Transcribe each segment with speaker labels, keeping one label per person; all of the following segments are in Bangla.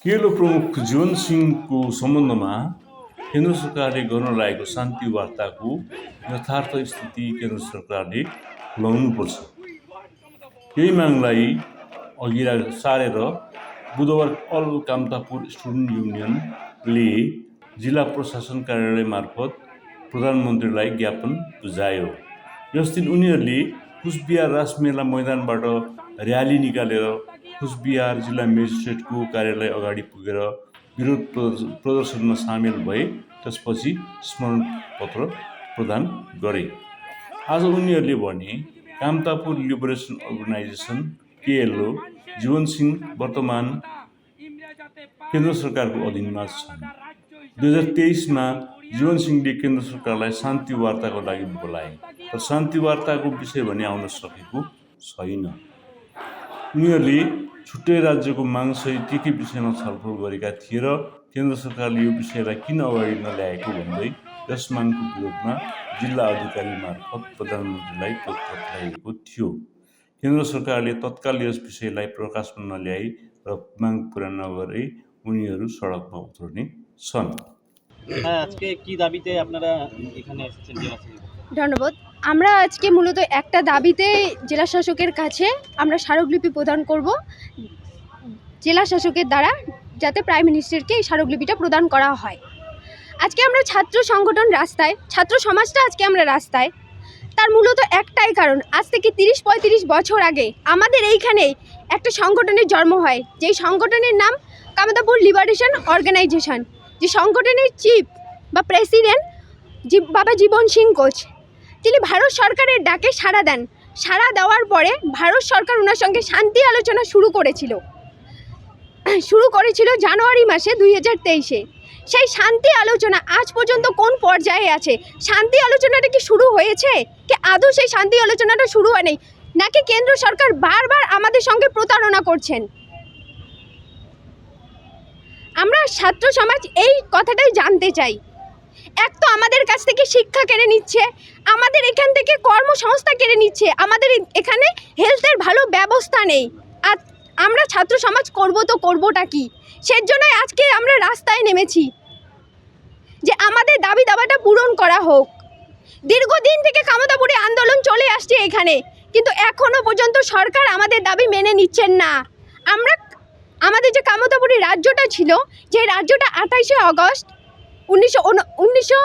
Speaker 1: केलो प्रमुख जीवन सिंहको सम्बन्धमा केन्द्र सरकारले गर्न लागेको शान्ति वार्ताको यथार्थ स्थिति केन्द्र सरकारले खुलाउनुपर्छ। यही मागलाई अघि सारेर बुधबार अल कामतापुर स्टुडेन्ट युनियनले जिल्ला प्रशासन कार्यालय मार्फत प्रधानमन्त्रीलाई ज्ञापन बुझायो। यस दिन उनीहरूले कुचबिहार रासमेला मैदानबाट र्याली निकालेर कुचबिहार जिल्ला मेजिस्ट्रेटको कार्यालय अगाडि पुगेर विरोध प्रदर्शनमा सामेल भए। त्यसपछि स्मरण पत्र प्रदान गरे। आज उनीहरूले भने Kamtapur liberation organisation KLO Jeevan Singh वर्तमान केन्द्र सरकारको अधीनमा छन्। 2023मा जीवन सिंहले केन्द्र सरकारलाई शान्ति वार्ताको लागि बोलाए, तर शान्ति वार्ताको विषय भने आउन सकेको छैन। उनीहरूले छुट्टै राज्यको मागसहित के विषयमा छलफल गरेका थिए र केन्द्र सरकारले यो विषयलाई किन अगाडि नल्याएको भन्दै यस मागको विरोधमा जिल्ला अधिकारी मार्फत प्रधानमन्त्रीलाई पत्र पठाइएको थियो। केन्द्र सरकारले तत्काल यस विषयलाई प्रकाशमा नल्याई र माग पुरा नगरे उनीहरू सडकमा उत्रने छन्।
Speaker 2: আজকে কি দাবিতে আপনারা এখানে এসেছেন জেলা থেকে?
Speaker 3: ধন্যবাদ। আমরা আজকে মূলত একটা দাবিতে জেলা শাসকের কাছে আমরা স্মারকলিপি প্রদান করব, জেলা শাসকের দ্বারা যাতে প্রাইম মিনিস্টারকে এই স্মারকলিপিটা প্রদান করা হয়। আজকে আমরা ছাত্র সংগঠন রাস্তায়, ছাত্র সমাজটা আজকে আমরা রাস্তায়, তার মূলত একটাই কারণ, আজ থেকে 30-35 বছর আগে আমাদের এইখানে একটা সংগঠনের জন্ম হয়, যেই সংগঠনের নাম কামতাপুর লিবারেশন অর্গানাইজেশন। যে সংগঠনের চিফ বা প্রেসিডেন্ট বাবা জীবন সিং কোচ, তিনি ভারত সরকারের ডাকে সাড়া দেন। সাড়া দেওয়ার পরে ভারত সরকার ওনার সঙ্গে শান্তি আলোচনা শুরু করেছিল জানুয়ারি মাসে 2023-এ। সেই শান্তি আলোচনা আজ পর্যন্ত কোন পর্যায়ে আছে? শান্তি আলোচনাটা কি শুরু হয়েছে, কি আদৌ সেই শান্তি আলোচনাটা শুরু হয়নি, নাকি কেন্দ্র সরকার বারবার আমাদের সঙ্গে প্রতারণা করছেন? আমরা ছাত্র সমাজ এই কথাটাই জানতে চাই। এক তো আমাদের কাছ থেকে শিক্ষা কেড়ে নিচ্ছে, আমাদের এখান থেকে কর্মসংস্থা কেড়ে নিচ্ছে, আমাদের এখানে হেলথের ভালো ব্যবস্থা নেই। আর আমরা ছাত্র সমাজ করবোটা কি? সেজন্যই আজকে আমরা রাস্তায় নেমেছি যে আমাদের দাবি দাবাটা পূরণ করা হোক। দীর্ঘদিন থেকে কামতাপুরে আন্দোলন চলে আসছে এখানে, কিন্তু এখনো পর্যন্ত সরকার আমাদের দাবি মেনে নিচ্ছেন না। আমাদের যে কামতাপুরি রাজ্যটা ছিল, যে রাজ্যটা 28শে আগস্ট 1949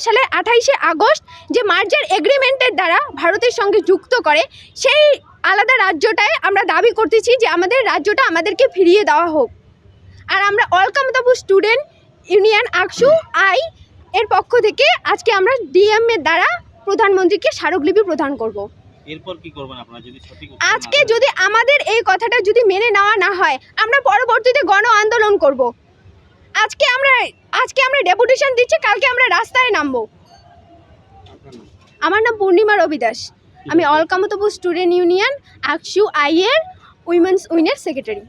Speaker 3: সালের 28শে আগস্ট যে মার্জার এগ্রিমেন্টের দ্বারা ভারতের সঙ্গে যুক্ত করে, সেই আলাদা রাজ্যটায় আমরা দাবি করতেছি যে আমাদের রাজ্যটা আমাদেরকে ফিরিয়ে দেওয়া হোক। আর আমরা all Kamtapur student union AKSU I এর পক্ষ থেকে আজকে আমরা ডিএম এর দ্বারা প্রধানমন্ত্রীকে স্মারকলিপি প্রদান করব।
Speaker 2: এরপর কি করবেন আপনারা? যদি সঠিক
Speaker 3: আজকে যদি আমাদের এই কথাটা যদি মেনে নেওয়া না হয়, আমরা পরবর্তীতে গণ আন্দোলন করব। আজকে আমরা ডেপুটেশন দিচ্ছি, কালকে আমরা রাস্তায় নামবো। আমার নাম পূর্ণিমা রবি দাস, আমি all Kamtapur student union AKSU I এর উইমেন্স উইংয়ের সেক্রেটারি।